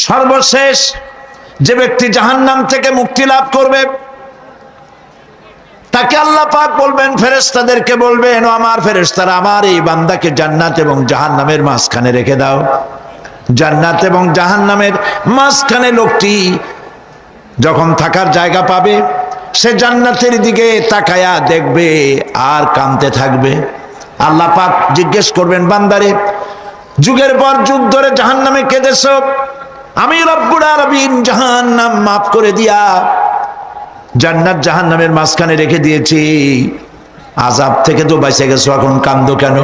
সর্বশেষ যে ব্যক্তি জাহান্নাম থেকে মুক্তি লাভ করবে তাকে আল্লাহ পাক বলবেন, ফেরেশতাদেরকে বলবেন, ও আমার ফেরেশতারা, আমার এই বান্দাকে জান্নাত এবং জাহান্নামের মাঝখানে রেখে দাও। জান্নাত এবং জাহান্নামের মাঝখানে লোকটি যখন থাকার জায়গা পাবে, সে জান্নাতের দিকে তাকায়া দেখবে আর কাঁদতে থাকবে। আল্লাহ পাক জিজ্ঞেস করবেন, বান্দারে, যুগের পর যুগ ধরে জাহান্নামে কেঁদেছো, আমি রব্বুল আলামিন জাহান্নাম মাফ করে দিয়া জান্নাত জাহান্নামের মাঝখানে রেখে দিয়েছি, আযাব থেকে তো বেঁচে গেছো, এখন কান্দো কেন?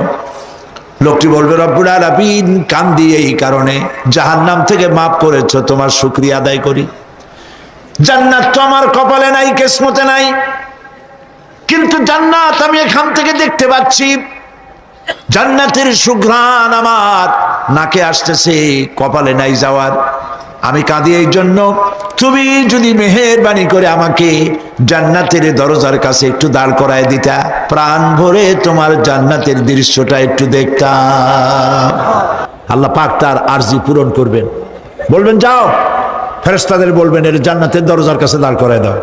লোকটি বলবে, রব্বুল আলামিন কান্দি এই কারণে, জাহান্নাম থেকে মাফ করেছো, তোমার শুকরিয়া আদায় করি। জান্নাত তো আমার কপালে নাই, কিসমতে নাই, কিন্তু জান্নাত আমি এখান থেকে দেখতে পাচ্ছি, জান্নাতের সুঘ্রাণ আমার নাকে আসতেছে, কপালে নাই যাওয়ার। আমি কাঁদি এই জন্য, তুমি যদি মেহেরবানি করে আমাকে জান্নাতের দরজার কাছে একটু দাঁড় করায় দিতা, প্রাণ ভরে তোমার জান্নাতের দৃশ্যটা একটু দেখতাম। আল্লাহ পাক তার আরজি পূরণ করবেন, বলবেন, যাও, ফেরেশতাদের বলবেন, এর জান্নাতের দরজার কাছে দাঁড় করায় দাও।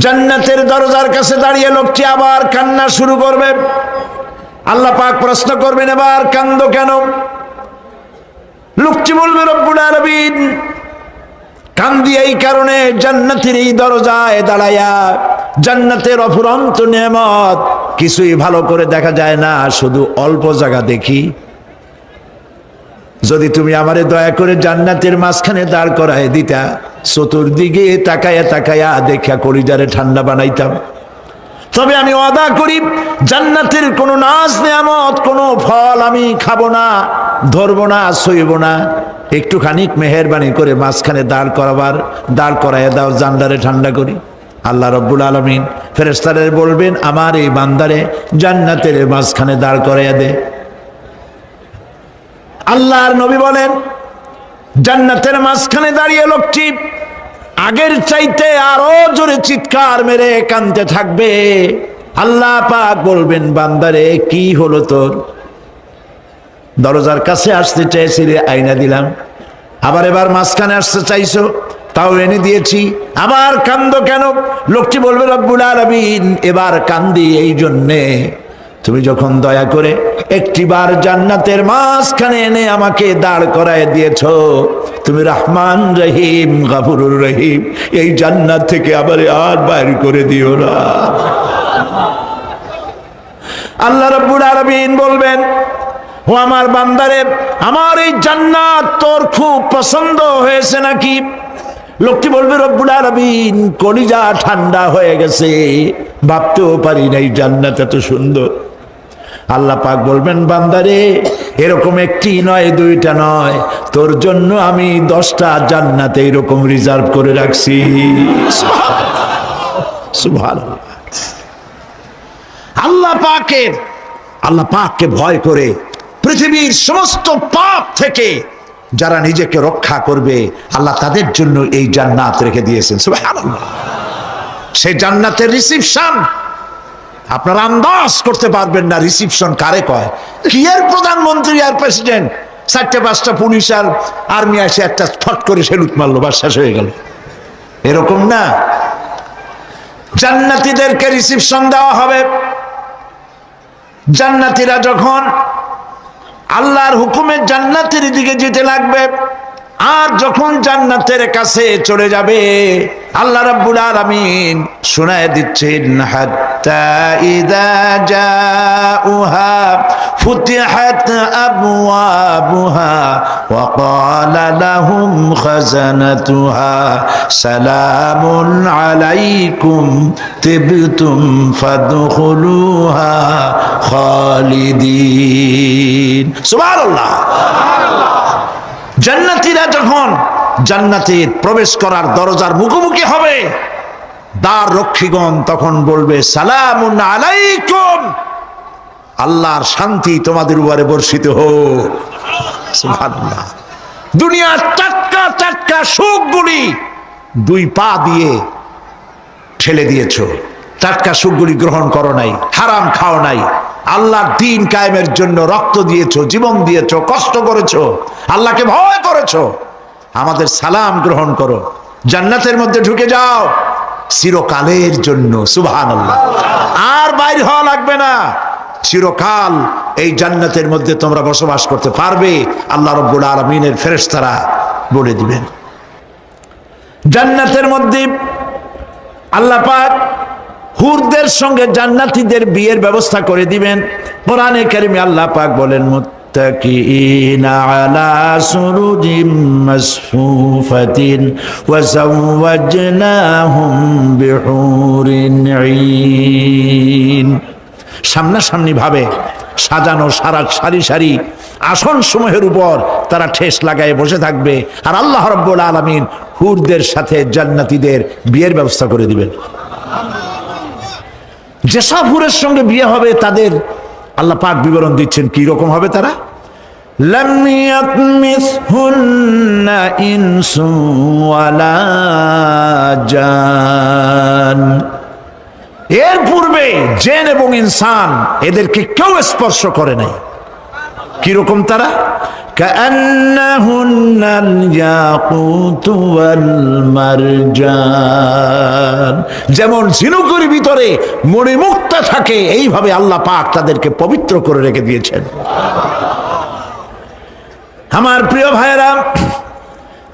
জান্নাতের দরজার কাছে দাঁড়িয়ে লোকটি আবার কান্না শুরু করবে। আল্লাহ পাক প্রশ্ন করবেন, এবার কান্দো কেন? লোকটি বলবে, রব্বুল আলামিন কান্দি এই কারণে, জান্নাতের এই দরজায় দাঁড়ায়া জান্নাতের অফুরন্ত নেয়ামত কিছুই ভালো করে দেখা যায় না, শুধু অল্প জায়গা দেখি। যদি তুমি আমারে দয়া করে জান্নাতের মাঝখানে দাঁড় করায় দিতা, চতুর্দিকে তাকায়া তাকায়া দেখা কলিজারে ঠান্ডা বানাইতাম। তবে আমি ওয়াদা করি, জান্নাতের কোনো নাজ নেয়ামত, কোনো ফল আমি খাবো না, ধরবো না, সইব না। একটুখানি মেহেরবানি করে মাঝখানে দাঁড় করাইয়া দাও, জান্নারে ঠান্ডা করি। আল্লাহ রব্বুল আলামিন ফেরেশতাদের বলবেন, আমার এই বান্দারে জান্নাতের মাঝখানে দাঁড় করাইয়া দে। আল্লাহর নবী বলেন, জান্নাতের মাঝখানে দাঁড়িয়ে লোকটি আগের চাইতে আরো জোরে চিৎকার মেরে কাঁদতে থাকবে। আল্লাহ পাক বলবেন, বান্দারে কি হলো তোর? দরজার কাছে আসতে চাইছিলে, আইনা দিলাম। এবার মাঝখানে আসতে চাইছো, তাও এনে দিয়েছি, আবার কান্দো কেন? লোকটি বলবে, রব্বুল আলামিন এবার কান্দি এই জন্যে, তুমি যখন দয়া করে একটিবার জান্নাতের মাঝখানে এনে আমাকে দাঁড় করায় দিয়েছ, তুমি রহমান রহিম গফুরুর রহিম, এই জান্নাত থেকে আবার আর বাইর করে দিও না। আল্লাহ রাব্বুল আলামিন বলবেন, ও আমার বান্দারে, আমার এই জান্নাত তোর খুব পছন্দ হয়েছে নাকি? লোকটি বলবে, রব্বুল আলামিন কলিজা ঠান্ডা হয়ে গেছে, ভাবতেও পারি নাই জান্নাত এত সুন্দর। আল্লাহ পাক বলবেন, বান্দারে, এরকম একটি নয়, দুইটা নয়, তোর জন্য আমি 10টা জান্নাত এরকম রিজার্ভ করে রাখছি। সুবহানাল্লাহ। আল্লাহ পাককে ভয় করে পৃথিবীর সমস্ত পাপ থেকে যারা নিজেকে রক্ষা করবে, আল্লাহ তাদের জন্য এই জান্নাত রেখে দিয়েছেন। সুবহানাল্লাহ। সেই জান্নাতের রিসিপশন আপনারা আন্দাজ করতে পারবেন না, রিসিপশন কারে কয়। কি এর প্রধানমন্ত্রী আর প্রেসিডেন্ট, 4-5টা পুলিশ আর আর্মি আসে, একটা ফট করে সেলুট মারলো, বাস শেষ হয়ে গেল, এরকম না। জান্নাতীদেরকে রিসিপশন দেওয়া হবে। জান্নাতীরা যখন আল্লাহর হুকুমে জান্নাতের দিকে যেতে লাগবে, আর যখন জান্নাতের কাছে চলে যাবে, আল্লাহ রাব্বুল আলামিন শোনায় দিচ্ছেন, হাত্তা ইযা জাউহা ফুতিহাত আবওয়াবুহা ওয়া ক্বালা লাহুম খাজানাতুহা সালামুন আলাইকুম তিবতুম ফাদখুলুহা খালিদিন। সুবহানাল্লাহ। জান্নাতীরা যখন জান্নাতে প্রবেশ করার দরজার মুখোমুখি হবে, দ্বার রক্ষীগণ তখন বলবে, সালামুন আলাইকুম, আল্লাহর শান্তি তোমাদের উপরে বর্ষিত হোক। সুবহানাল্লাহ। দুনিয়ার টাটকা টাটকা সুখগুলি 2 পা দিয়ে ঠেলে দিয়েছো, টাটকা সুখগুলি গ্রহণ করো নাই, হারাম খাও নাই, আল্লাহর দ্বীন কায়েমের জন্য রক্ত দিয়েছো, জীবন দিয়েছো, কষ্ট করেছো, আল্লাহকে ভয় করেছো, আমাদের সালাম গ্রহণ করো, জান্নাতের মধ্যে ঢুকে যাও চিরকালের জন্য। সুবহানাল্লাহ। আর বাইর হওয়া লাগবে না, চিরকাল এই জান্নাতের মধ্যে তোমরা বসবাস করতে পারবে, আল্লাহ রাব্বুল আলামিনের ফেরেশতারা বলে দিবেন। জান্নাতের মধ্যে আল্লাহ পাক হুরদের সঙ্গে জান্নাতীদের বিয়ের ব্যবস্থা করে দিবেন। কোরআনে কারিমে আল্লাহ পাক বলেন, মুত্তাকিইনা আলা সুরুজিম মাসফুফাতিন ওয়া যাওয়াজনাহুম বিহুরিন ঈন। সামনাসামনি ভাবে সাজানো সারি সারি আসন সমূহের উপর তারা ঠেস লাগায় বসে থাকবে, আর আল্লাহ রাব্বুল আলামিন হুরদের সাথে জান্নাতীদের বিয়ের ব্যবস্থা করে দিবেন। যেসব হুরের সঙ্গে বিয়ে হবে তাদের আল্লাহ পাক বিবরণ দিচ্ছেন কি রকম হবে তারা। লাম ইয়াতমিসহুন্না ইনসুন ওয়ালা জান। এর পূর্বে জিন এবং ইনসান এদেরকে কেউ স্পর্শ করে নাই। কি রকম তারা? কাআন্নাহুন্নাল ইয়াকুতু ওয়াল মারজান। যেমন ঝিনুকের ভিতরে মণিমুক্তা থাকে, এইভাবে আল্লাহ পাক তাদেরকে পবিত্র করে রেখে দিয়েছেন। আমার প্রিয় ভাইরা,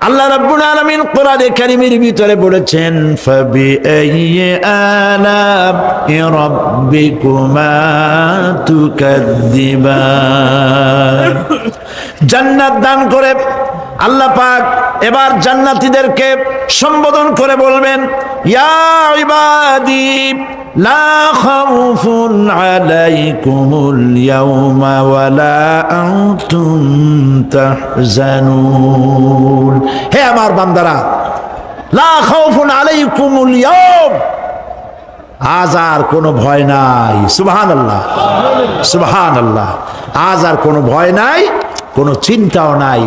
আল্লাহ রাব্বুল আলামিন কোরআনে কারীমের ভিতরে বলেছেন, ফাবিআইয়ি আলা'i রাব্বিকুমা তুকাদ্দিবান। জান্নাত দান করে আল্লাহ পাক এবার জান্নাতীদেরকে সম্বোধন করে বলবেন, ইয়া ইবাদি লা খাউফুন আলাইকুমুল ইয়াওমা ওয়ালা আনতুম তাহজানুন। হে আমার বান্দারা, লা খাউফুন আলাইকুমুল ইয়াওম, আজ আর কোনো ভয় নাই। সুবহানাল্লাহ, সুবহানাল্লাহ। আজ আর কোনো ভয় নাই, কোনো চিন্তাও নাই,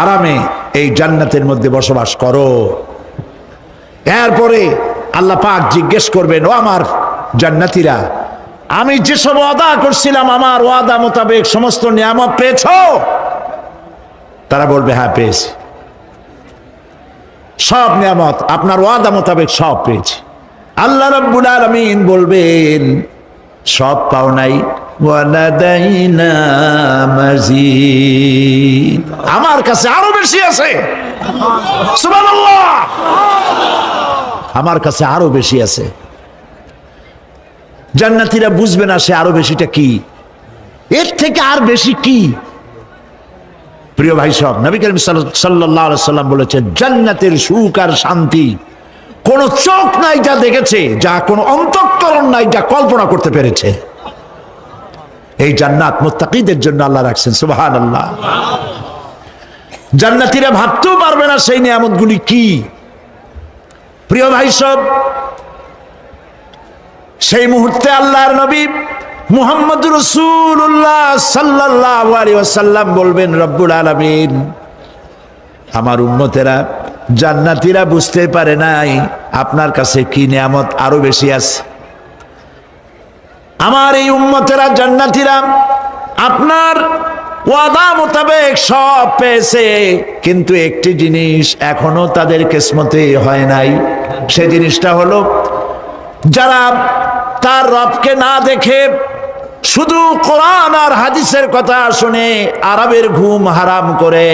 আরামে এই জান্নাতের মধ্যে বসবাস করো। এরপরে আল্লাহ পাক জিজ্ঞেস করবেন, ও আমার জান্নাতীরা, আমি যেসব ওয়াদা করছিলাম আমার ওয়াদা মোতাবেক সমস্ত নিয়ামত পেয়েছো? তারা বলবে, হ্যাঁ পেয়েছি, সব নিয়ামত আপনার ওয়াদা মোতাবেক সব পেয়েছি। আল্লাহ রাব্বুল আলামিন বলবেন, সব পাও নাই, ওয়ালাদাইনা মাজিদ, আমার কাছে আরো বেশি আছে। সুবহানাল্লাহ, আমার কাছে আরো বেশি আছে। জান্নাতীরা বুঝবে না সে আরো বেশিটা কি, এর থেকে আর বেশি কি। প্রিয় ভাই সব, নবী করিম সাল্লাল্লাহু আলাইহি সাল্লাম বলেছেন, জান্নাতের সুখ আর শান্তি কোন চোখ নাই যা দেখেছে, যা কোন অন্তঃকরণ নাই যা কল্পনা করতে পেরেছে। এই জান্নাত মুত্তাকিদের জন্য আল্লাহ রাখছেন। সুবহানাল্লাহ। জান্নাতীরা ভাবতেও পারবে না সেই নিয়ামতগুলি কি। প্রিয় ভাই সব, সেই মুহূর্তে আল্লাহর নবী মুহাম্মদুর রাসূলুল্লাহ সাল্লাল্লাহু আলাইহি ওয়াসাল্লাম বলবেন, রব্বুল আলামিন, আমার উম্মতেরা জান্নাতীরা বুঝতে পারে নাই আপনার কাছে কি নিয়ামত আরো বেশি আছে। আমার এই উম্মতেরা জান্নাতীরা আপনার ওয়াদা মোতাবেক সব পেয়েছে, কিন্তু একটি জিনিস এখনো তাদের কিসমতে হয় নাই। সে জিনিসটা হলো, যারা তার রবকে না দেখে শুধু কোরআন আর হাদিসের কথা শুনে আরামের ঘুম হারাম করে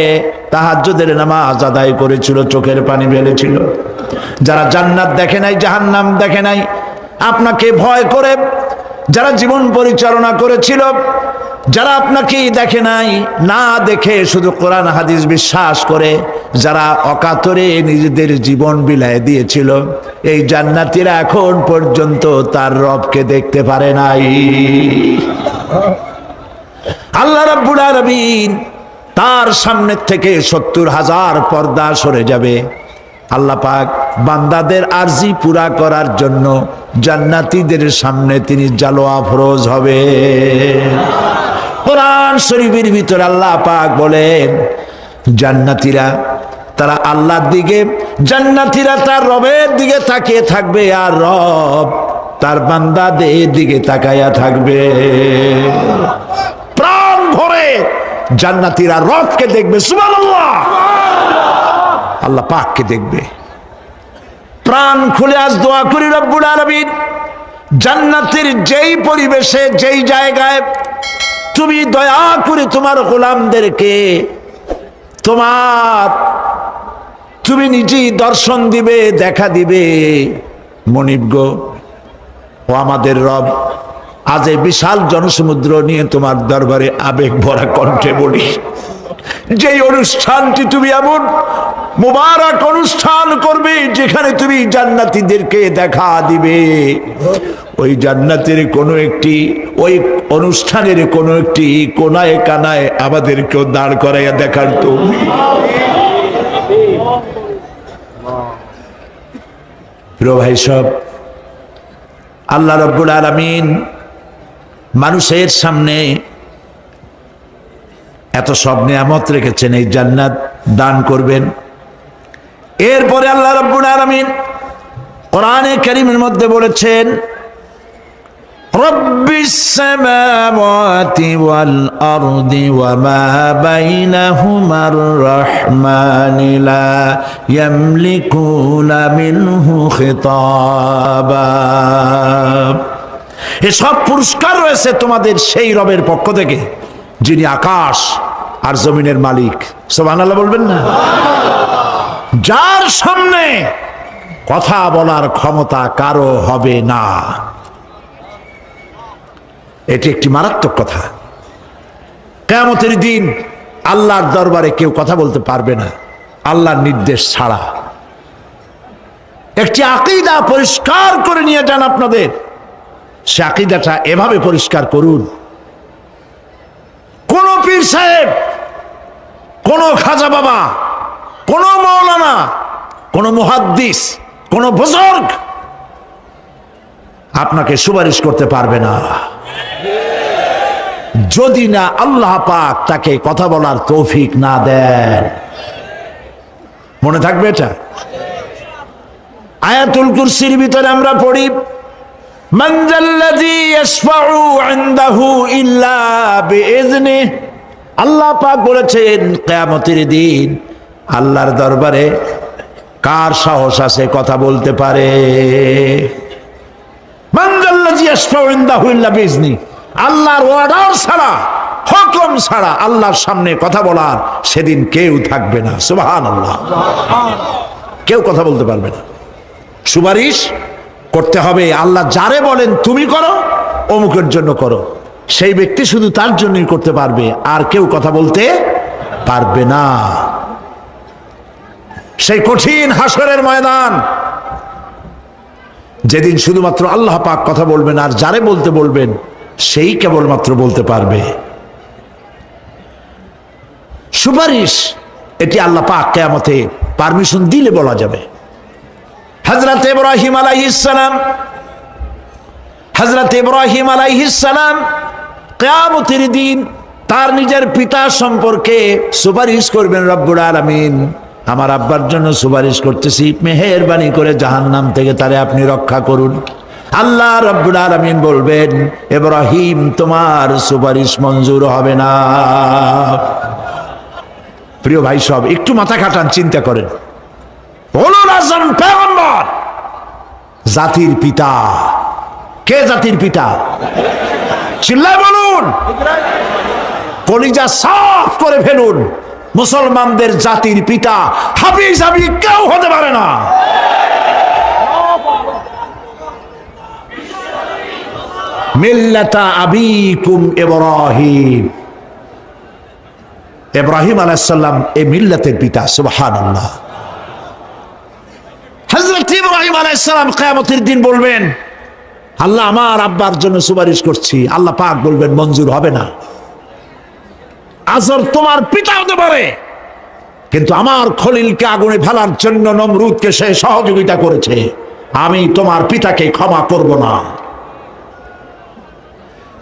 তাহাজ্জুদের নামাজ আদায় করেছিল, চোখের পানি ফেলেছিল, যারা জান্নাত দেখে নাই, জাহান্নাম দেখে নাই, আপনাকে ভয় করে যারা জীবন পরিচালনা করেছিল, যারা আপনাকে দেখে নাই, না দেখে শুধু কোরআন হাদিস বিশ্বাস করে যারা অকাতরে নিজেদের জীবন বিলায় দিয়েছিল, এই জান্নাতীরা এখন পর্যন্ত তার রবকে দেখতে পারে নাই। আল্লাহ রাব্বুল আলামিন তার সামনে থেকে ৭০,০০০ পর্দা সরে যাবে। আল্লাহ পাক বান্দাদের আরজি পুরা করার জন্য জান্নাতীদের সামনে তিনি জালোয়া ফরজ হবে। কোরআন শরীফের ভিতরে আল্লাহ পাক বলেন, জান্নাতীরা তারা আল্লাহর দিকে, জান্নাতীরা তার রবের দিকে তাকিয়ে থাকবে, আর রব তার বান্দা দিকে তাকায়া থাকবে, প্রাণ ভরে জান্নাতীরা রবকে দেখবে, সুবহানাল্লাহ, আল্লাহ পাককে দেখবে। প্রাণ খুলে আজ দোয়া করি রব্বুল আলামিন, জান্নাতের যেই পরিবেশে যেই জায়গায় তুমি দয়া করে তোমার গোলামদেরকে তুমি নিজেই দর্শন দিবে, দেখা দিবে। মনিব গো, ও আমাদের রব, আজ এই বিশাল জনসমুদ্র নিয়ে তোমার দরবারে আবেগ ভরা কণ্ঠে বলি, যেই অনুষ্ঠানটি তুমি এমন মুবারক অনুষ্ঠান করবে যেখানে তুমি জান্নাতীদেরকে দেখা দিবে, ওই জান্নাতের কোনো একটি, ওই অনুষ্ঠানের কোনো একটি কোনায় কানায় আমাদেরকেও দাঁড় করাইয়া দেখার তো। প্রিয় ভাই সব, আল্লাহ রাব্বুল আলামিন মানুষের সামনে এত সব নিয়ামত রেখেছেন, এই জান্নাত দান করবেন। এরপরে আল্লাহ রাব্বুল আলামিন কোরআনে কারীমের মধ্যে বলেছেন, রব্বিস সামাওয়াতি ওয়াল আরদি ওয়া মা বাইনাহুমার রাহমানি লা ইয়ামলিকুনা মিনহু খিতাবা। এসব পুরস্কার রয়েছে তোমাদের সেই রবের পক্ষ থেকে যিনি আকাশ আর জমিনের মালিক। সুবহানাল্লাহ বলবেন না? যার সামনে কথা বলার ক্ষমতা কারো হবে না। এটি একটি মারাত্মক কথা। কিয়ামতের দিন আল্লাহর দরবারে কেউ কথা বলতে পারবে না আল্লাহর নির্দেশ ছাড়া। একটি আকীদা পরিষ্কার করে নিয়ে যান আপনাদের, সে আকীদাটা এভাবে পরিষ্কার করুন, কোন পীর সাহেব, কোন খাজা বাবা, কোন মাওলানা, কোন মুহাদ্দিস, কোন বুজুর্গ আপনাকে সুপারিশ করতে পারবে না যদি না আল্লাহ পাক তাকে কথা বলার তৌফিক না দেন। মনে থাকবে এটা। আয়াতুল কুরসির ভিতরে আমরা পড়ি, মান যাল্লাযী ইয়াশফাউ ইনদাহু ইল্লা বিইজনিহি। আল্লাহ পাক বলেছেন কিয়ামতের দিন আল্লাহর দরবারে কার সাহস আছে কথা বলতে পারে? মান যাল্লাযী ইয়াশফাউ ইনদাহু ইল্লা বিইজনিহি। আল্লাহর অর্ডার ছাড়া, হুকুম ছাড়া আল্লাহর সামনে কথা বলার সেদিন কেউ থাকবে না। সুবহানাল্লাহ। কেউ কথা বলতে পারবে না। সুপারিশ করতে হবে আল্লাহ যারে বলেন তুমি করো, অমুকের জন্য করো, সেই ব্যক্তি শুধু তার জন্যই করতে পারবে, আর কেউ কথা বলতে পারবে না। সেই কঠিন হাসরের ময়দান, যেদিন শুধুমাত্র আল্লাহ পাক কথা বলবেন, আর যারে বলতে বলবেন সেই কেবলমাত্র বলতে পারবে। সুপারিশ এটি আল্লাহ পাক কিয়ামতে পারমিশন দিলে বলা যাবে। হযরত ইব্রাহিম আলাইহিস সালাম কিয়ামতের দিন তার নিজের পিতা সম্পর্কে সুপারিশ করবেন, রব্বুল আলামিন আমার আব্বার জন্য সুপারিশ করতেছি, মেহেরবানি করে জাহান্নাম থেকে তারে আপনি রক্ষা করুন। আল্লাহ রব্বুল আলামিন বলবেন, ইব্রাহিম তোমার সুপারিশ মঞ্জুর হবে না। প্রিয় ভাই সব, একটু মাথা খাটান, চিন্তা করেন। উলুল আযম পয়গম্বর, জাতির পিতা। কে জাতির পিতা? চিল্লায় বলুন, কলিজা সাফ করে ফেলুন। মুসলমানদের জাতির পিতা হাফিজ কেউ হতে পারে না। মিল্লাতা আবিকুম ইব্রাহিম। ইব্রাহিম আলাইহিস সালাম এই মিল্লাতের পিতা। সুবহানাল্লাহ। হযরত ইব্রাহিম আলাইহিস সালাম কিয়ামতের দিন বলবেন, আল্লাহ আমার আব্বার জন্য সুপারিশ করছি। আল্লাহ পাক বলবেন মঞ্জুর হবে না। আজর তোমার পিতা হতে পারে, কিন্তু আমার খলিলকে আগুনে ফেলার জন্য নমরুদকে সে সহযোগিতা করেছে, আমি তোমার পিতাকে ক্ষমা করব না।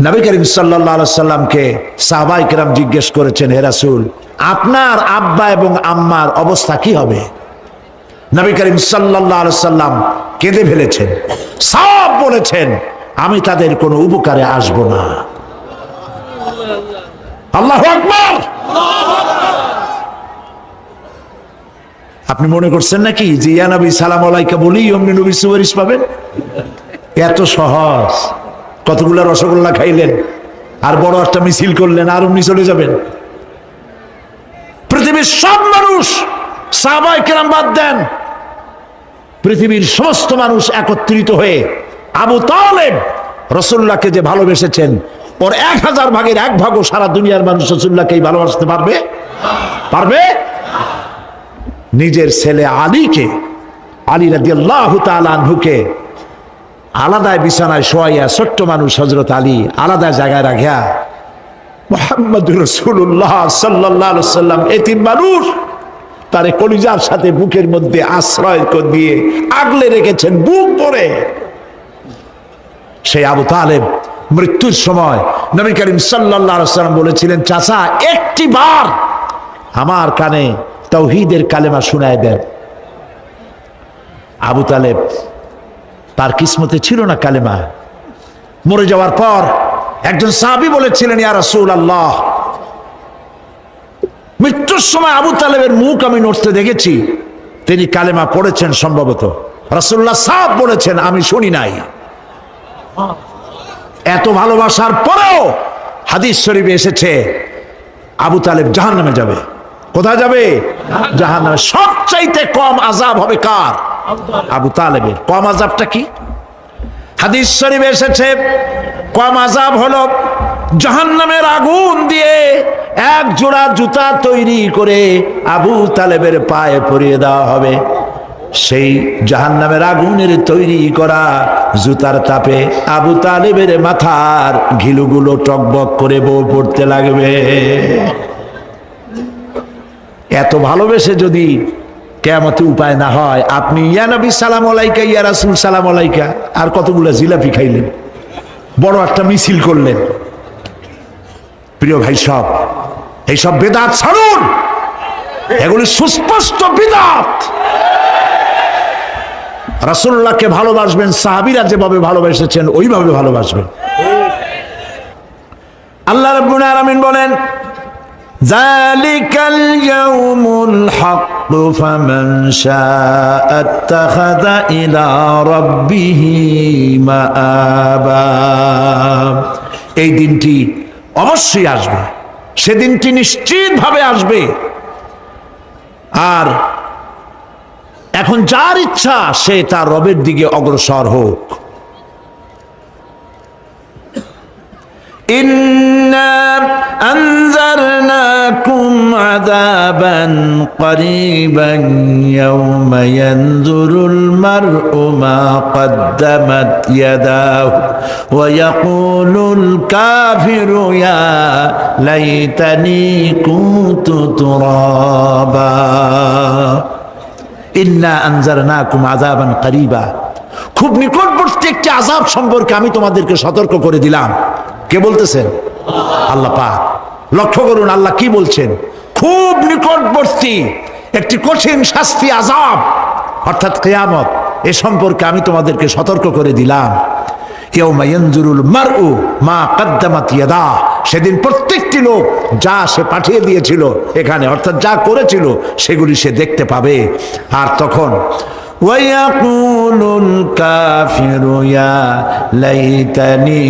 নবী করিম সাল্লাল্লাহু আলাইহি সাল্লামকে সাহাবায়ে কেরাম জিজ্ঞেস করেছেন, হে রাসূল আপনার আব্বা এবং আম্মার অবস্থা কি হবে? নবী করিম সাল্লাল্লাহু আলাইহি সাল্লাম কেঁদে ফেলেছেন। সব বলেছেন, আমি তাদের কোনো উপকারে আসব না। আল্লাহু আকবার। আপনি মনে করছেন নাকি যে ইয়া নবী সালাম আলাইকা বলি অমনি নবী সুপারিশ পাবেন? এত সহজ। কতগুলা রসগোল্লা খাইলেন আর বড় একটা মিছিল করলেন আর অমনি চলে যাবেন? পৃথিবীর সব মানুষ, সাহাবায়ে কেরাম বাদ দেন, পৃথিবীর সমস্ত মানুষ একত্রিত হয়ে আবু তালেব রাসূলুল্লাহকে যে ভালোবেসেছেন, ওর 1000 ভাগের 1 ভাগও সারা দুনিয়ার মানুষ রাসূলুল্লাহকেই ভালোবাসতে পারবে? পারবে? নিজের ছেলে আলীকে, আলী রাদিয়াল্লাহু তাআলা আনহুকে আলাদা বিছানায় শোয়াইয়া, ছোট্ট মানুষ হযরত আলী আলাদা জায়গায় রাখিয়া মুহাম্মদুর রাসূলুল্লাহ সাল্লাল্লাহু আলাইহি সাল্লাম এতিম মানুষ তারে কলিজার সাথে বুকের মধ্যে আশ্রয় দিয়ে আগলে রেখেছেন বুক ভরে। সেই আবু তালেব মৃত্যুর সময় নবী করিম সাল্লাল্লাহু আলাইহি সাল্লাম বলেছিলেন, চাচা একটি বার আমার কানে তাওহীদের কালেমা শোনায় দেন। আবু তালেব তার কিসমতে ছিল না কালেমা। মরে যাওয়ার পর একজন সাহাবী বলেছিলেন, ইয়া রাসূলুল্লাহ, মৃত্যুর সময় আবু তালেবের মুখ আমি নড়তে দেখেছি, তিনি কালেমা পড়েছেন সম্ভবত। রাসূলুল্লাহ সাহেব বলেছেন, আমি শুনি নাই। এত ভালোবাসার পরেও হাদিস শরীফে এসেছে আবু তালেব জাহান্নামে যাবে। কোথায় যাবে? জাহান্নামে। সবচাইতে কম আযাব হবে কার? আবু তালেবের। কম আযাবটা কি? হাদিস শরীফে এসেছে কম আযাব হলো জাহান্নামের আগুন দিয়ে এক জোড়া জুতা তৈরি করে আবু তালেবের পায়ে পরিয়ে দেওয়া হবে। সেই জাহান্নামের আগুনের তৈরি করা জুতার তাপে আবু তালেবের মাথার ঘিলুগুলো টকবক করে বউ পড়তে লাগবে। এত ভালোবেসে যদি কিয়ামতে উপায় না হয়, আপনি ইয়া নবী সালাম আলাইকা, ইয়া রাসূল সালাম আলাইকা আর কতগুলো জিলাপি খাইলেন, বড় একটা মিছিল করলেন। প্রিয় ভাই সব, এইসব বিদআত ছাড়ুন, এগুলি সুস্পষ্ট বিদআত। রাসূলুল্লাহকে ভালোবাসবেন, সাহাবীরা যেভাবে ভালোবেসেছেন ওইভাবে ভালোবাসবেন। আল্লাহ রাব্বুল আলামিন বলেন, যালিকাল ইয়াউমুল হক ফামান শাআ আত্তাখাযা ইলা রাব্বিহি মাআবা। এই দিনটি অবশ্যই আসবে, সেদিনটি নিশ্চিতভাবে আসবে। আর এখন যার ইচ্ছা সে তার রবের দিকে অগ্রসর হোক। ইন্না আনজারনাকুম আযাবান করিবান ইয়াওমা ইয়ানজুরুল মার'উ মা কদ্দামাত ইয়াদাহু ওয়া ইয়াকুলুল কাফিরু ইয়া লাইতানি কুনতু তুরাবা। ইন্না আনজারনাকুম আযাবান করিবা, খুব নিকটবর্তী একটি আযাব সম্পর্কে আমি তোমাদেরকে সতর্ক করে দিলাম। কে বলতেছেন? আল্লাহ পাক। লক্ষ্য করুন আল্লাহ কি বলছেন, খুব নিকটবর্তী একটি কঠিন শাস্তি, আযাব অর্থাৎ কিয়ামত, এ সম্পর্কে আমি তোমাদেরকে সতর্ক করে দিলাম। ইয়াউমা ইয়ানজুরুল মার'উ মা কদ্দামাত ইয়াদা, সেদিন প্রত্যেকটি লোক যা সে পাঠিয়ে দিয়েছিল এখানে, অর্থাৎ যা করেছিল সেগুলি সে দেখতে পাবে। আর তখন ওয়ায়াকুলুল কাফিরু ইয়া লাইতানি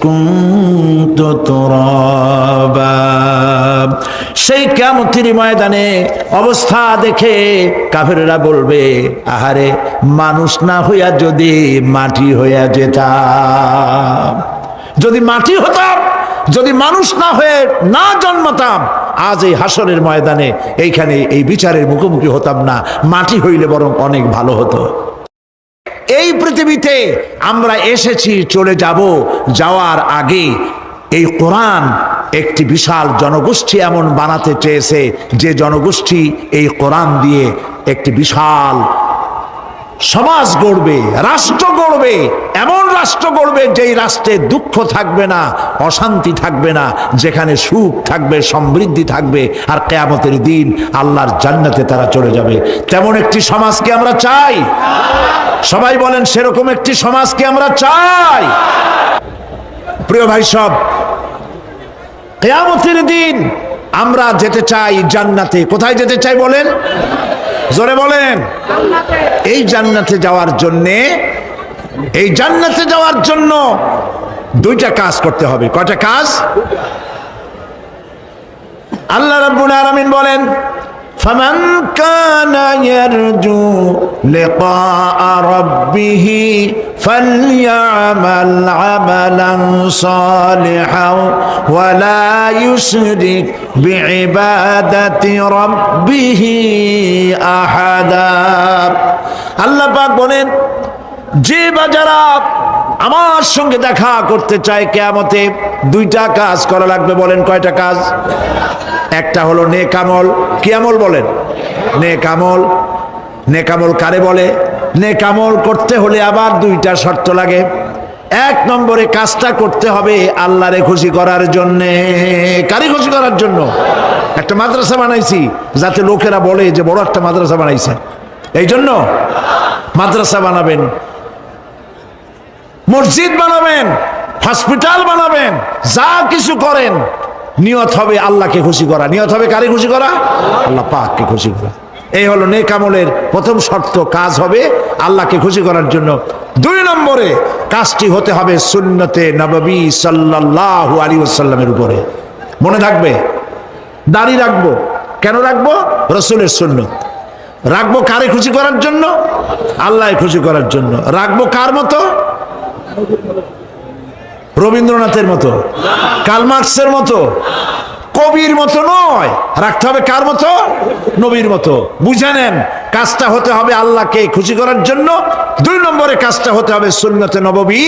কুনতু তুরাবা। সেই কিয়ামতের ময়দানে অবস্থা দেখে কাফেররা বলবে, আহারে মানুষ না হইয়া যদি মাটি হইয়া যেতাম, যদি মাটি হতাম, যদি মানুষ না হয়ে না জন্মাতাম, আজ এই হাসরের ময়দানে এইখানে এই বিচারের মুখোমুখি হতাম না, মাটি হইলে বরং অনেক ভালো হতো। এই পৃথিবীতে আমরা এসেছি, চলে যাব, যাওয়ার আগে এই কোরআন একটি বিশাল জনগোষ্ঠী এমন বানাতে চেয়েছে যে জনগোষ্ঠী এই কোরআন দিয়ে একটি বিশাল সমাজ গড়বে, রাষ্ট্র গড়বে, এমন রাষ্ট্র গড়বে যেই রাষ্ট্রে দুঃখ থাকবে না, অশান্তি থাকবে না, যেখানে সুখ থাকবে, সমৃদ্ধি থাকবে, আর কিয়ামতের দিন আল্লাহর জান্নাতে তারা চলে যাবে। তেমন একটি সমাজকে আমরা চাই। সবাই বলেন সেরকম একটি সমাজকে আমরা চাই। প্রিয় ভাই সব, কিয়ামতের দিন আমরা যেতে চাই জান্নাতে। কোথায় যেতে চাই বলেন? জোরে বলেন। এই জান্নাতে যাওয়ার জন্য দুইটা কাজ করতে হবে। কয়টা কাজ? আল্লাহ রাব্বুল আলামিন বলেন, ফামান কানা ইয়ারজু লিকা রাব্বিহি ফালইআমাল আমালান সালিহান ওয়া লা ইউশরিক বিইবাদাতি রাব্বিহি আহাদা। আল্লাহ পাক বলেন, যে বাজারা আমার সঙ্গে দেখা করতে চায় কিয়ামতে, দুইটা কাজ করা লাগবে। বলেন কয়টা কাজ? একটা হলো নেক আমল। কি আমল বলেন? নেক আমল। নেক আমল কারে বলে? নেক আমল করতে হলে আবার দুইটা শর্ত লাগে। এক নম্বরে কাজটা করতে হবে আল্লাহরে খুশি করার জন্যে। কারে খুশি করার জন্য? একটা মাদ্রাসা বানাইছি যাতে লোকেরা বলে যে বড় একটা মাদ্রাসা বানাইছে, এই জন্য মাদ্রাসা বানাবেন, মসজিদ বানাবেন, হসপিটাল বানাবেন, যা কিছু করেন নিয়ত হবে আল্লাহকে খুশি করা। নিয়ত হবে কারে খুশি করা? আল্লাহ পাককে খুশি করা। এই হলো নেক আমলের প্রথম শর্ত। কাজ হবে আল্লাহকে খুশি করার জন্য। দুই নম্বরে কাজটি হতে হবে সুন্নতে নববী সাল্লাল্লাহু আলাইহি ওয়াসাল্লামের উপরে। মনে থাকবে, দাড়ি রাখবো। কেন রাখবো? রাসূলের সুন্নত। রাখবো কারে খুশি করার জন্য? আল্লাহকে খুশি করার জন্য। রাখবো কার মতো? রবীন্দ্রনাথের মতো, কার্ল মার্কসের মতো, কবির মতো নয়। রাখতে হবে কার মতো? নবীর মতো। বুঝে নেন, কাজটা হতে হবে আল্লাহকে খুশি করার জন্য। দুই নম্বরে কাজটা হতে হবে সুন্নতে নববী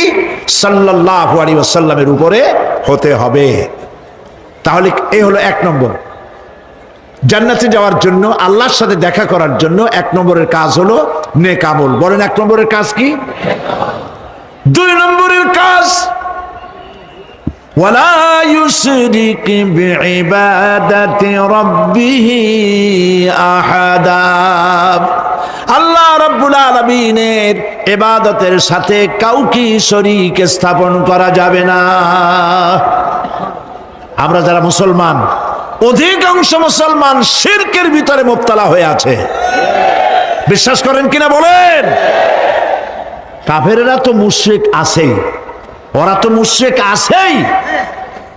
সাল্লাল্লাহু আলাইহি ওয়াসাল্লামের উপরে হতে হবে। তাহলে এই হলো এক নম্বর। জান্নাতে যাওয়ার জন্য, আল্লাহর সাথে দেখা করার জন্য এক নম্বরের কাজ হলো নেক আমল। বলেন এক নম্বরের কাজ কি? দুই নম্বরের কাজ ওয়ালা ইউশরিক বিইবাদাতি রাব্বিহি আহাদা। আল্লাহ রাব্বুল আলামিনের ইবাদতের সাথে কাউকে শরীক স্থাপন করা যাবে না। আমরা যারা মুসলমান, অধিকাংশ মুসলমান শিরকের ভিতরে মুবতালা হয়ে আছে। বিশ্বাস করেন কিনা বলেন? কাফেরেরা তো মুশরিক আছেই, ওরা তো মুশরিক আছেই,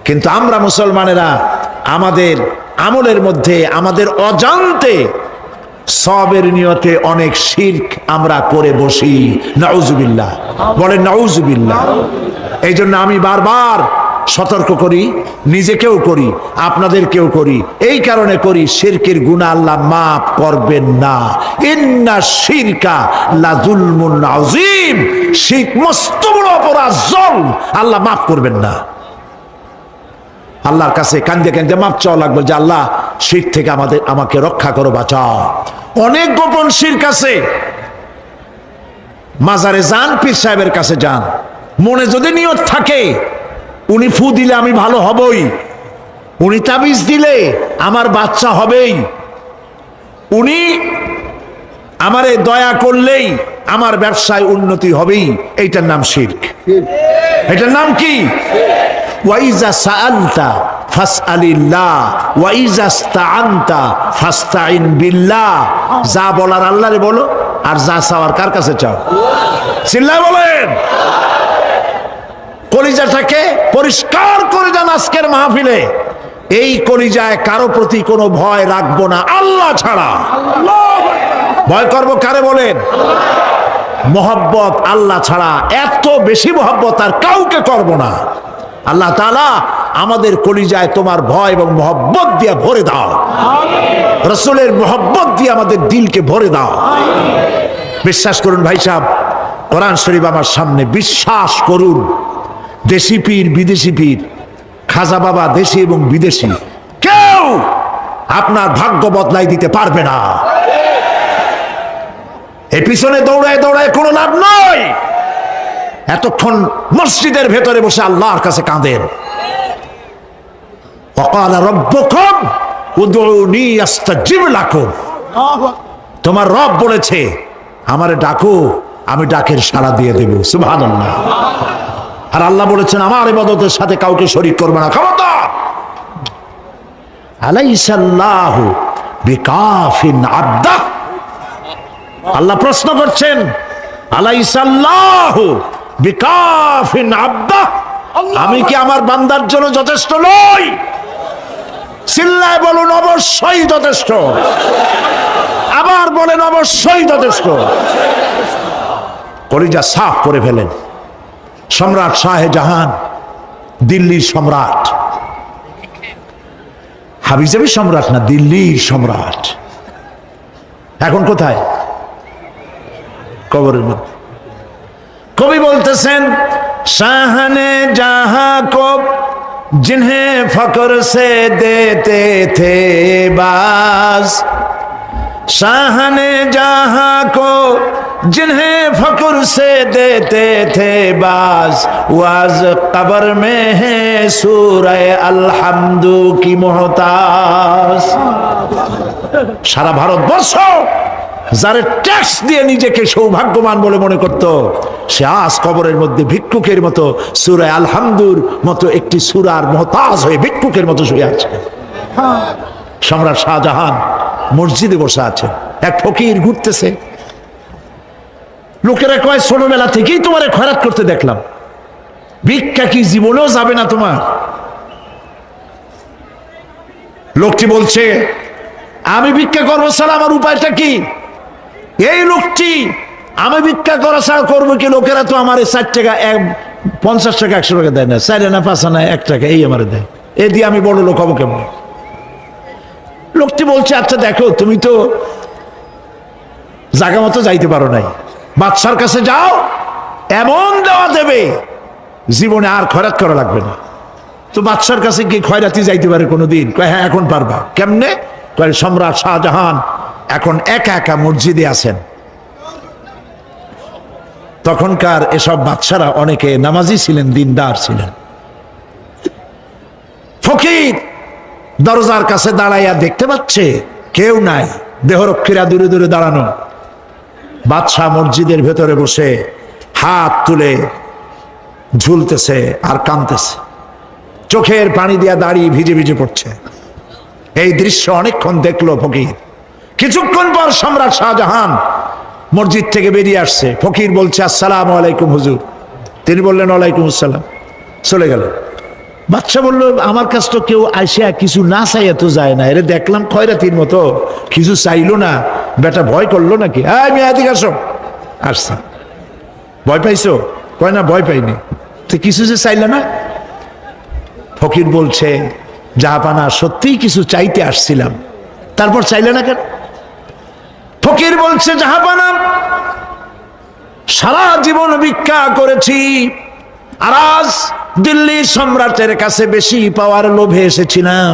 কিন্তু আমরা মুসলমানেরা আমাদের আমলের মধ্যে আমাদের অজান্তে সবের নিয়তে অনেক শিরক আমরা করে বসি। নাউজুবিল্লাহ। বলেন নাউজুবিল্লাহ। এই জন্য আমি বারবার সতর্ক করি, নিজেকেও করি, আপনাদেরকেও করি। এই কারণে করি, শিরকের গুনাহ আল্লাহ মাফ করবেন না। ইন্না শিরকা লাযুলমুন আযীম। শিরক মস্ত বড় অপরাধ, জুলম, আল্লাহ মাফ করবেন না। আল্লাহর কাছে কান্দে কান্দে মাফ চাওয়া লাগবে যে আল্লাহ শিরক থেকে আমাকে রক্ষা করো, বাঁচাও। অনেক গোপন শিরক আছে। মাজারে যান, পীর সাহেবের কাছে যান, মনে যদি নিয়ত থাকে উনি ফু দিলে আমি ভালো হবই, উনি তাবিজ দিলে আমার বাচ্চা হবেই, উনি আমারে দয়া করলেই আমার ব্যবসায় উন্নতি হবেই, এইটার নাম শিরক। এটার নাম কি? ওয়াইজা সাআলতা ফাসআলিল্লাহ ওয়াইজা ইসতাআনতা ফাসতাইন বিল্লাহ। যা বলার আল্লাহরে বলো, আর যা চাওয়ার কার কাছে চাও? চিল্লায় বলেন। কলিজাটাকে পরিষ্কার করে যান আজকের মাহফিলে। এই কলিজায় কারো প্রতি কোনো ভয় রাখবো না আল্লাহ ছাড়া। ভয় করবো কারে বলেন? মহব্বত আল্লাহ ছাড়া, এত বেশি মহব্বত আর কাউকে করব না। আল্লাহ তাআলা আমাদের কলিজায় তোমার ভয় এবং মহব্বত দিয়ে ভরে দাও। রাসূলের মহব্বত দিয়ে আমাদের দিলকে ভরে দাও। বিশ্বাস করুন ভাই সাহেব, কোরআন শরীফ আমার সামনে, বিশ্বাস করুন, দেশি পীর বিদেশি পীর, খাজা বাবা দেশি এবং বিদেশি, কেউ আপনার ভাগ্য বদলাই দিতে পারবে না। এর পিছনে দৌড়ায় দৌড়ায় কোনো লাভ নয়। এতক্ষণ মসজিদের ভেতরে বসে আল্লাহর কাছে কাঁদেন। وقال ربكم ادعوني استجب لكم, তোমার রব বলেছে আমারে ডাকো, আমি ডাকের সাড়া দিয়ে দেব। সুবহানাল্লাহ। আর আল্লাহ বলেছেন আমার ইবাদতের সাথে কাউকে শরীক করবে না। খবরদার। আলাইসাল্লাহু বিকাফিন আবদা, আল্লাহ প্রশ্ন করছেন আলাইসাল্লাহু বিকাফিন আবদা, আমি কি আমার বান্দার জন্য যথেষ্ট নই? চিল্লায় বলুন অবশ্যই যথেষ্ট। আবার বলেন অবশ্যই যথেষ্ট। কলিজা সাফ করে ফেলেন। সম্রাট শাহজাহান, দিল্লির সম্রাট, হাবিজাবি সম্রাট না, দিল্লির সম্রাট। এখন কোথায়? কবরের মধ্যে। কবি বলতেছেন শাহনে জাহাं को जिन्हें फक्र से देते थे बाज, शाहने जहां को जिन्हें फक्र से देते थे बाज, वाज कब्र में है सूरह अलहम्दु की मोहताज। সারা ভারতবর্ষ যারা ট্যাক্স দিয়ে নিজেকে সৌভাগ্যবান বলে মনে করত, সে আজ কবরের মধ্যে ভিক্ষুকের মতো সূরা আলহামদুর মতো একটি সূরার মুহতাজ হয়ে ভিক্ষুকের মতো শুয়ে আছে। সম্রাট শাহজাহান মসজিদে বসে আছে, এক ফকির ঘুরতেছে। লোকেরা কয় ছোটবেলা থেকেই তোমার খয়রাত করতে দেখলাম, ভিক্ষা কি জীবনেও যাবে না তোমার? লোকটি বলছে আমি ভিক্ষা করবো ছাড়া আমার উপায়টা কি? এই লোকটি আমি ভিক্ষা করা ছাড়া করবো কি? লোকেরা তো আমার 60 টাকা 50 টাকা 100 টাকা দেয় না, 4 আনা 5 আনা 1 টাকা এই আমার দেয়, এ দিয়ে আমি বড় লোক হবো কেমন? লোকটি বলছে আচ্ছা দেখো, তুমি তো জায়গা মতো যাইতে পারো নাই, বাদশার কাছে যাও, এমন দেওয়া দেবে জীবনে আর খয়রাত করা লাগবে না। তো বাদশার কাছে কি খয়রাতি যাইতে পারে কোনোদিন? কয় হ্যাঁ এখন পারবা। কেমনে? কয় সম্রাট শাহজাহান এখন একা একা মসজিদে আছেন। তখনকার এসব বাদশারা অনেকে নামাজি ছিলেন, দিনদার ছিলেন। ফকির দরজার কাছে দাঁড়াইয়া দেখতে পাচ্ছে কেউ নাই, দেহরক্ষীরা দূরে দূরে দাঁড়ানো। বাদশাহ মসজিদের ভেতরে বসে হাত তুলে ঝুলতেছে আর কাঁদতেছে, চোখের পানি দিয়া দাঁড়িয়ে ভিজে ভিজে পড়ছে। এই দৃশ্য অনেকক্ষণ দেখলো ফকির। কিছুক্ষণ পর সম্রাট শাহজাহান মসজিদ থেকে বেরিয়ে আসছে। ফকির বলছে আসসালামু আলাইকুম হুজুর। তিনি বললেন ওয়ালাইকুম আসসালাম, চলে গেল। বাদশা বলল আমার কাছে তো কেউ আইসা কিছু না চাইয়া তো যায় না, এরে দেখলাম খয়রাতির মতো কিছু চাইলো না, বেটা ভয় করলো নাকি? আমি এদিকে আসো। আসছে। ভয় পাইছো? কয় না ভয় পাইনি। তো কিছু যে চাইলে না? ফকির বলছে জাহাপানা সত্যিই কিছু চাইতে আসছিলাম, তারপর চাইলে না কেন? ফকির বলছে জাহাপানা সারা জীবন ভিক্ষা করেছি, আর আজ দিল্লির সম্রাটের কাছে বেশি পাওয়ার লোভে এসেছিলাম,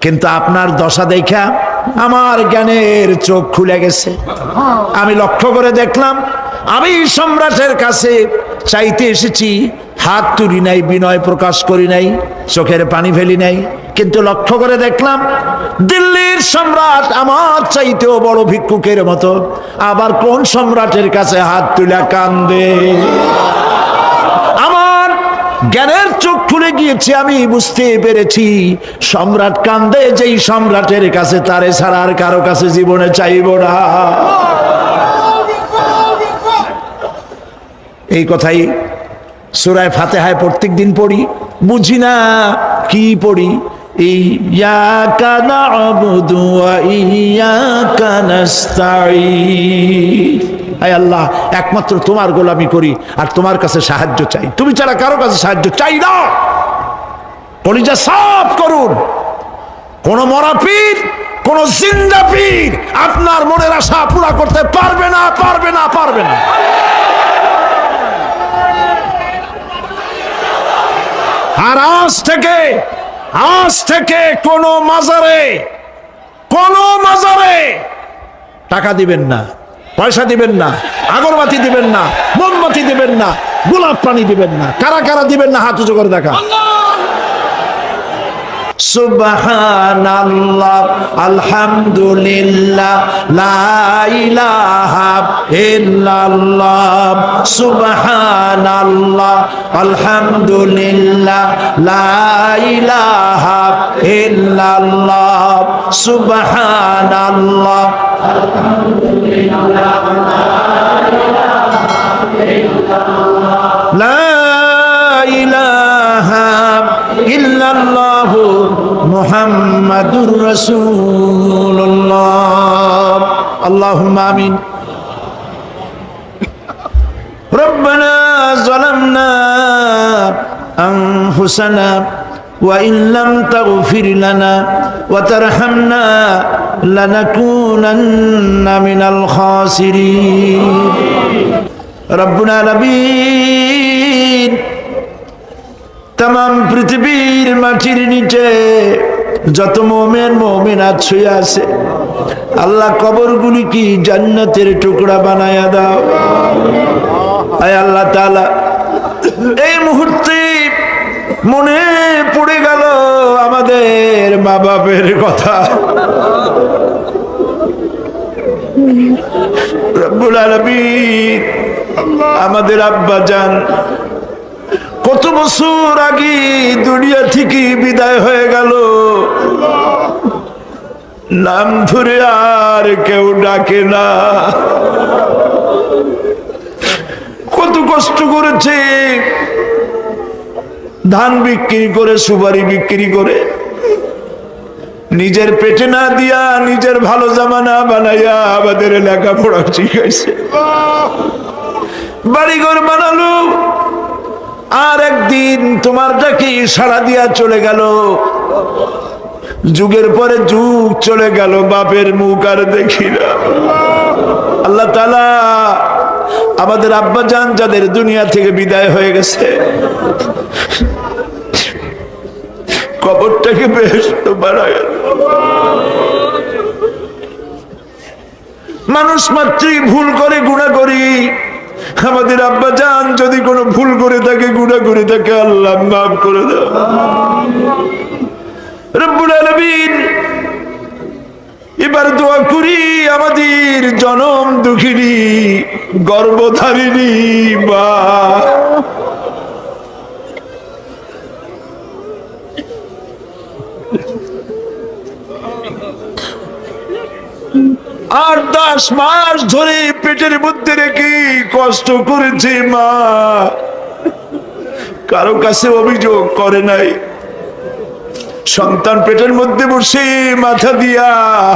কিন্তু আপনার দশা দেখা আমার জ্ঞানের চোখ খুলে গেছে। আমি লক্ষ্য করে দেখলাম আমি সম্রাটের কাছে চাইতে এসেছি, হাত তুলি নাই, বিনয় প্রকাশ করি নাই, চোখের পানি ফেলি নাই, কিন্তু লক্ষ্য করে দেখলাম দিল্লির সম্রাট আমার চাইতেও বড় ভিক্ষুকের মতো। আবার কোন সম্রাটের কাছে হাত তুলে কান্দে? আমার জ্ঞানের চোখ খুলে গিয়েছে, আমি বুঝতে পেরেছি সম্রাট কান্দে যেই সম্রাটের কাছে, তারে ছাড়া আর কারো কাছে জীবনে চাইব না। এই কথাই সূরা ফাতিহায় প্রত্যেক দিন পড়ি, বুঝি না কি পড়ি। ইয়াকা না'বুদু ওয়া ইয়াকা নাস্তাঈন, আয় আল্লাহ একমাত্র তোমার গোলামি করি আর তোমার কাছে সাহায্য চাই, তুমি ছাড়া কারো কাছে সাহায্য চাই না। কলিজা সাফ করুন। কোন মরা পীর, কোন জিন্দা পীর আপনার মনের আশা পুরা করতে পারবে না, পারবে না, পারবে না। আর আজ থেকে কোন মাজারে টাকা দিবেন না, পয়সা দিবেন না, আগরবাতি দিবেন না, মোমবাতি দিবেন না, গোলাপ পানি দিবেন না। কারা কারা দিবেন না হাত উঁচু করে দেখা। সুবহানাল্লাহ আলহামদুলিল্লাহ লা ইলাহা ইল্লাল্লাহ সুবহানাল্লাহ আলহামদুলিল্লাহ লা ইলাহা ইল্লাল্লাহ সুবহানাল্লাহ লা ইলাহা ইল্লাল্লাহ মুহাম্মাদুর রাসূলুল্লাহ আল্লাহুম্মা আমিন রব্বানা যালামনা আনফুসানা ওয়া ইন লাম তাগফির লানা ওয়া তারহামনা লানাকুনান্না মিনাল খাসিরিন রব্বুল আলামিন तमाम পৃথিবীর মাটির নিচে যত মুমিন মুমিনাত শুয়ে আছে আল্লাহ কবরগুলি কি জান্নাতের টুকরা বানায়া দাও। আয় আল্লাহ তাআলা এই মুহূর্তে মনে পড়ে গেল আমাদের মা বাপের কথা। রব্বুল আলামিন আমাদের আব্বা জান কত বছর আগে দুনিয়া থেকে বিদায় হয়ে গেল, নাম ধরে আর কেউ ডাকে না। কত কষ্ট করেছে, ধান বিক্রি করে সুপারি বিক্রি করে নিজের পেটে না দিয়া নিজের ভালো জামা না বানাইয়া আমাদের লেখাপড়া শিখাইছে, বাড়িঘর বানালো। আর একদিন তোমার ডাকে সাড়া দিয়া চলে গেল। যুগের পরে যুগ চলে গেল, বাপের মুখ আর দেখি না। আল্লাহ তাআলা আমাদের আব্বা জান যাদের দুনিয়া থেকে বিদায় হয়ে গেছে কবরটাকে বেহেশত বানায়। মানুষ মাত্রই ভুল করে, গুনাহ করি। আমাদের আব্বা জান যদি কোনো ভুল করে থাকে, গুনাহ করে থাকে, আল্লাহ মাফ করে দাও। রব্বুল আলামিন এবার দোয়া করি আমাদের জনম দুঃখিনী গর্ভধারিণী মা, আর 10 মাস ধরে পেটের মধ্যে রেখে কষ্ট করেছে মা, কারো কাছে অভিযোগ করে নাই। সন্তান পেটের মধ্যে বসে মাথা দিয়া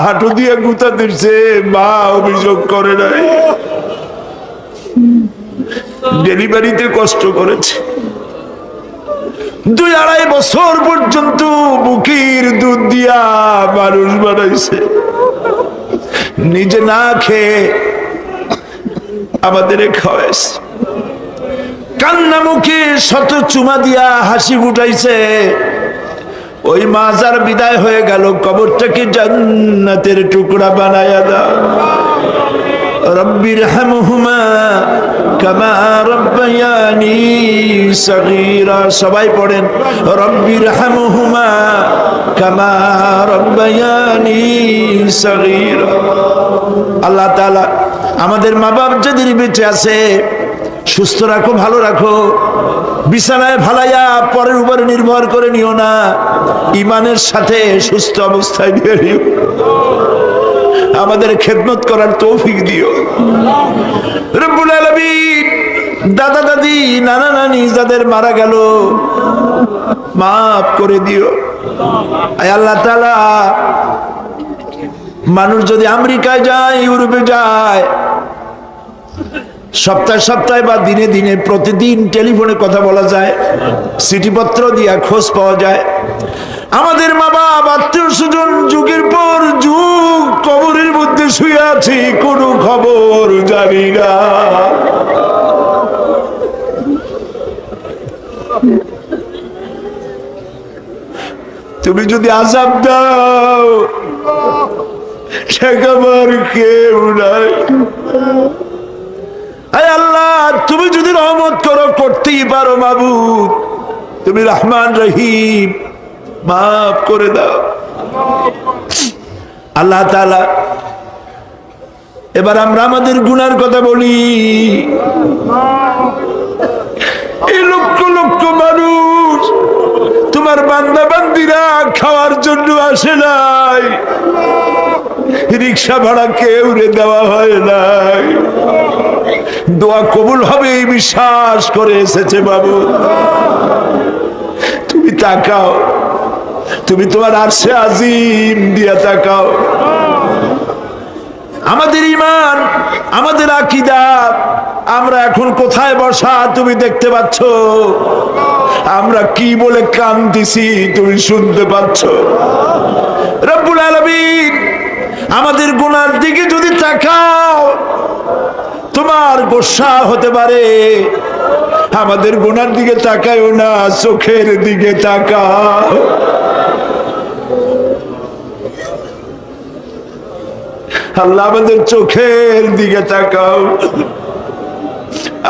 হাঁটু দিয়া গুতা দিচ্ছে, মা অভিযোগ করে নাই। ডেলিভারিতে কষ্ট করেছে, 2-2.5 বছর পর্যন্ত বুকের দুধ দিয়া মানুষ বানাইছে, নিজে না খেয়ে আমাদের খাওয়াইছে। কান্না মুখে শত চুমা দিয়া হাসি ফুটাইছে। ওই মা যার বিদায় হয়ে গেল, কবরটাকে জান্নাতের টুকরা বানায়া দাও। রব্বির হামহুমা কামা রব্বায়ানি সগীরা। সবাই পড়েন, রব্বির হামহুমা কামা রব্বায়ানি সগীরা। আল্লাহ তাআলা আমাদের মা বাপ যাদের বেঁচে আছে সুস্থ রাখো, ভালো রাখো। বিছানায় ভালাইয়া পরের উপরে নির্ভর করে নিও না, ঈমানের সাথে সুস্থ অবস্থায় দিয়ে নিও। আমাদের খেদমত করার তৌফিক দিও রব্বুল আলামিন। দাদা দাদি নানা নানি যাদের মারা গেল মাফ করে দিও। আয় আল্লাহ তাআলা মানুষ যদি আমেরিকায় যায়, ইউরোপে যায়, সপ্তাহে সপ্তাহে বা দিনে দিনে প্রতিদিন টেলিফোনে কথা বলা যায়, চিঠিপত্র দিয়া খোঁজ পাওয়া যায়। আমাদের মা বাপ আত্মীয় স্বজন যুগের পর যুগ কবরের মধ্যে শুয়ে আছি, কোনো খবর জানি না। তুমি যদি আযাব দাও ঠেকাবার কেউ নাই। আয় আল্লাহ, তুমি যদি রহমত করো, করতেই পারো মাবুদ, তুমি রহমান রহিম, মাফ করে দাও। আল্লাহ তাআলা, এবার আমরা আমাদের গুনার কথা বলি। এই লক্ষ লক্ষ মানুষ তোমার বান্দা বান্দিরা খাওয়ার জন্য আসে নাই, রিক্সা ভাড়া কেউ দেওয়া হয় নাই, দোয়া কবুল হবে এই বিশ্বাস করে এসেছে। বাবু তুমি তাকাও, তুমি তোমার আরশে আজিম দিয়া তাকাও। আমাদের ঈমান, আমাদের আকীদা, আমরা এখন কোথায় বসা তুমি দেখতে পাচ্ছ, আমরা কি বলে কাঁদতেছি তুমি শুনতে পাচ্ছ। রব্বুল আলামিন আমাদের গুনার দিকে যদি তাকাও, তোমার গোসা হতে পারে। আমাদের গুনার দিকে তাকাও না, চোখের দিকে তাকাও। আল্লাহ আমাদের চোখের দিকে তাকাও।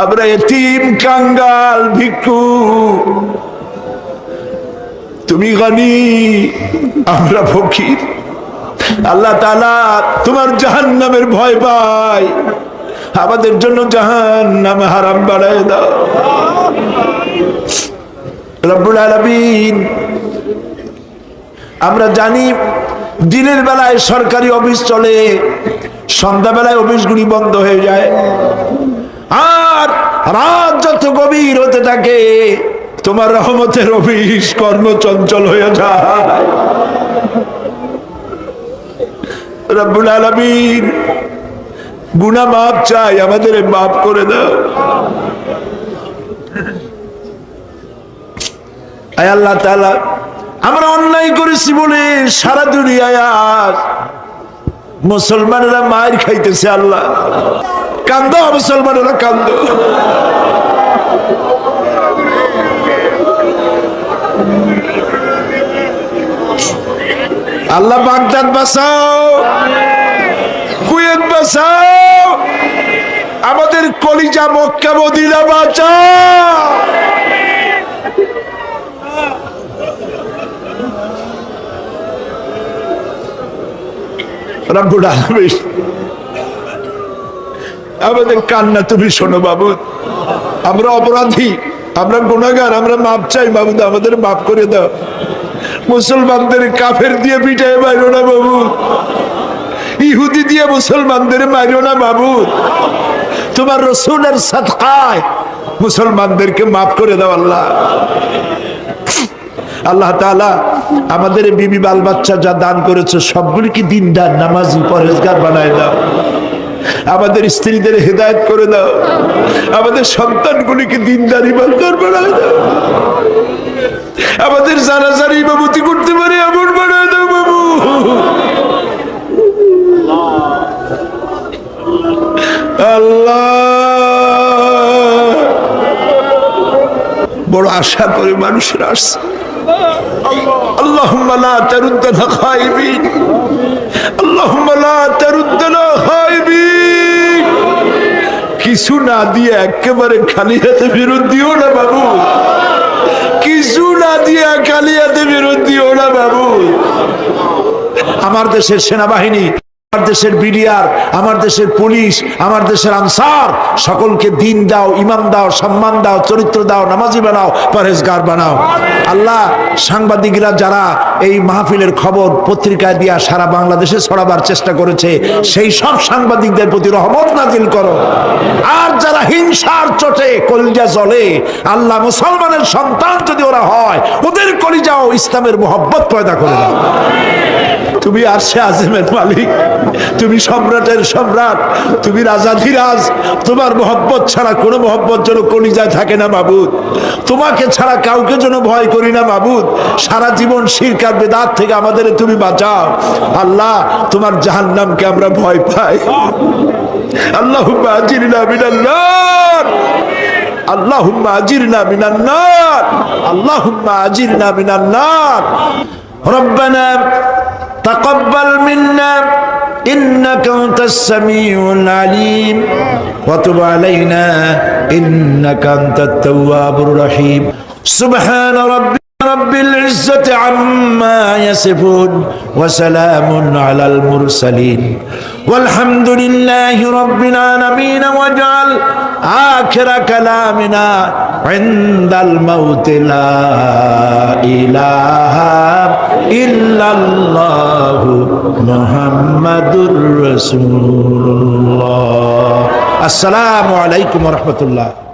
আমরা এতিম, কাঙ্গাল, ভিক্ষু, তুমি গনি, আমরা ফকির। আল্লাহ তাআলা তোমার জাহান্নামের ভয় পাই, আমাদের জন্য জাহান্নাম হারাম বানায় দাও। রব্বুল আলামিন, আমরা জানি দিনের বেলায় সরকারি অফিস চলে, সন্ধ্যাবেলায় অফিসগুলি বন্ধ হয়ে যায়, আর রাত যত গভীর হতে থাকে তোমার রহমতের অফিস কর্মচঞ্চল হয়ে যায়। রব্বুল আলামিন, গুনাহ মাফ চাই, আমাদের মাফ করে দাও। আয় আল্লাহ তাআলা, আমরা অন্যায় করেছি বলে সারা দুনিয়ায় আজ মুসলমানেরা মার খাইতেছে। আল্লাহ, কান্দো মুসলমানেরা, কান্দো। আল্লাহ বাগদাদ বাঁচাও, কুয়েত বাঁচাও, আমাদের কলিজা মক্কা মদিনা বাঁচাও। রব্বুল আলামিন, আমাদের কান্না তুমি শোনো বাবু। আমরা অপরাধী, আমরা গুনাহগার, আমরা মাপ চাই বাবু, আমাদের মাফ করে দাও। মুসলমানদের কাফের দিয়ে পিটায় মারো না বাবু, ইহুদি দিয়ে মুসলমানদের মারো না বাবু, তোমার রাসূলের সাদকায় মুসলমানদেরকে মাফ করে দাও। আল্লাহ, আল্লাহ তাআলা আমাদের বিবি বাল বাচ্চা যা দান করেছে সবগুলিকে দিনদার, নামাজি, পরহেজগার বানায় দাও। আমাদের স্ত্রীদের হেদায়েত করে দাও, আমাদের সন্তানগুলিকে দিনদার, ইমানদার বানায় দাও। আমাদের জানাজার ইমামতি করতে পারে এমন বানায় দাও বাবু। আল্লাহ, বড় আশা করে মানুষের আসছে। আল্লাহুম্মা লা তারুদ্দানা খাইবিন, আল্লাহুম্মা লা তারুদ্দানা খাইবিন। কিছু না দিয়ে একেবারে খালি হাতে ফেরত দিও না বাবু, কিছু না দিয়ে খালি হাতে ফেরত দিও না বাবু। আমার দেশের সেনাবাহিনী, আমার দেশের বিডিআর, আমার দেশের পুলিশ, আমার দেশের আনসার, সকলকে দিন দাও, ইমান দাও, সম্মান দাও, চরিত্র দাও, নামাজি বানাও, পরহেজগার বানাও। আল্লাহ, সাংবাদিকরা যারা এই মাহফিলের খবর পত্রিকায় দিয়া সারা বাংলাদেশে ছড়াবার চেষ্টা করেছে, সেই সব সাংবাদিকদের প্রতি রহমত নাজিল করো। আর যারা হিংসার চোটে কলিজা জ্বলে, আল্লাহ, মুসলমানের সন্তান যদি ওরা হয়, ওদের কলিজাও ইসলামের মোহব্বত পয়দা করে দাও। তুমি আরশে আজিমের মালিক, তুমি সম্রাটের সম্রাট, তুমি রাজাধিরাজ। তোমার মোহব্বত ছাড়া কোনো মোহব্বত যেন কলিজায় থাকে না মাবুদ। তোমাকে ছাড়া কাউকে যেন ভয় করি না মাবুদ। সারা জীবন শিরক আর বিদআত থেকে আমাদের তুমি বাঁচাও। আল্লাহ, তোমার জাহান্নামকে আমরা ভয় পাই। আল্লাহুম্মা আজিরনা মিনান নার, আল্লাহুম্মা আজিরনা মিনান নার, আল্লাহুম্মা আজিরনা মিনান নার। রব্বানা তাকাব্বাল মিন্না إنك أنت السميع العليم وتب علينا إنك أنت التواب الرحيم سبحان رب العزة عما يصفون وسلام على المرسلين والحمد لله رب العالمين واجعل آخر كلامنا عند الموت لا إله إلا الله محمد رسول الله السلام عليكم ورحمة الله